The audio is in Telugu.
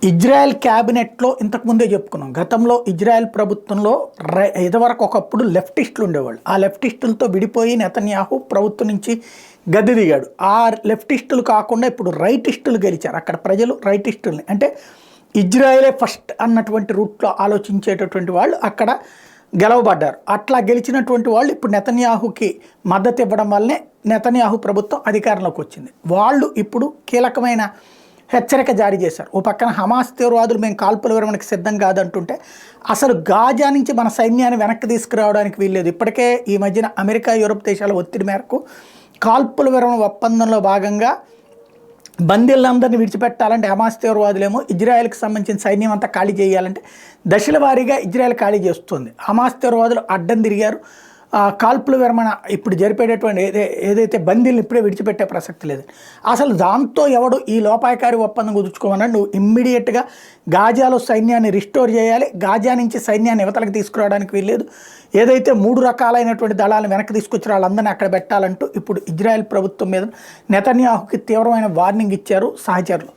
ఇజ్రాయెల్ క్యాబినెట్లో ఇంతకుముందే చెప్పుకున్నాం. గతంలో ఇజ్రాయెల్ ప్రభుత్వంలో ఇదివరకు ఒకప్పుడు లెఫ్టిస్టులు ఉండేవాళ్ళు. ఆ లెఫ్టిస్టులతో విడిపోయి నెతన్యాహు ప్రభుత్వం నుంచి గద్దె దిగాడు. ఆ లెఫ్టిస్టులు కాకుండా ఇప్పుడు రైటిస్టులు గెలిచారు. అక్కడ ప్రజలు రైటిస్టుల్ని అంటే ఇజ్రాయెలే ఫస్ట్ అన్నటువంటి రూట్లో ఆలోచించేటటువంటి వాళ్ళు అక్కడ గెలవబడ్డారు. అట్లా గెలిచినటువంటి వాళ్ళు ఇప్పుడు నెతన్యాహుకి మద్దతు ఇవ్వడం వల్లనే నెతన్యాహు ప్రభుత్వం అధికారంలోకి వచ్చింది. వాళ్ళు ఇప్పుడు కీలకమైన హెచ్చరిక జారీ చేశారు. ఓ పక్కన హమాస్ తీవ్రవాదులు మేము కాల్పుల విరమణకి సిద్ధం కాదంటుంటే అసలు గాజా నుంచి మన సైన్యాన్ని వెనక్కి తీసుకురావడానికి వీల్లేదు. ఇప్పటికే ఈ మధ్యన అమెరికా, యూరోప్ దేశాల ఒత్తిడి మేరకు కాల్పుల విరమణ ఒప్పందంలో భాగంగా బందీలందరినీ విడిచిపెట్టాలంటే హమాస్ తీవ్రవాదులేమో ఇజ్రాయెల్కి సంబంధించిన సైన్యం అంతా ఖాళీ చేయాలంటే దశల వారీగా ఇజ్రాయెల్ ఖాళీ చేస్తుంది. హమాస్ తీవ్రవాదులు అడ్డం తిరిగారు. కాల్పుల విరమణ ఇప్పుడు జరిపేటటువంటి ఏదైతే బందీలను ఇప్పుడే విడిచిపెట్టే ప్రసక్తి లేదు. అసలు దాంతో ఎవడు ఈ లోపాయకారి ఒప్పందం కుదుర్చుకోమన్నా నువ్వు ఇమ్మీడియట్గా గాజాలో సైన్యాన్ని రిస్టోర్ చేయాలి. గాజా నుంచి సైన్యాన్ని యువతలకు తీసుకురావడానికి వీల్లేదు. ఏదైతే 3 రకాలైనటువంటి దళాలను వెనక్కి తీసుకొచ్చిన వాళ్ళందరినీ అక్కడ పెట్టాలంటూ ఇప్పుడు ఇజ్రాయెల్ ప్రభుత్వం మీద నెతన్యాహుకి తీవ్రమైన వార్నింగ్ ఇచ్చారు సహచరులు.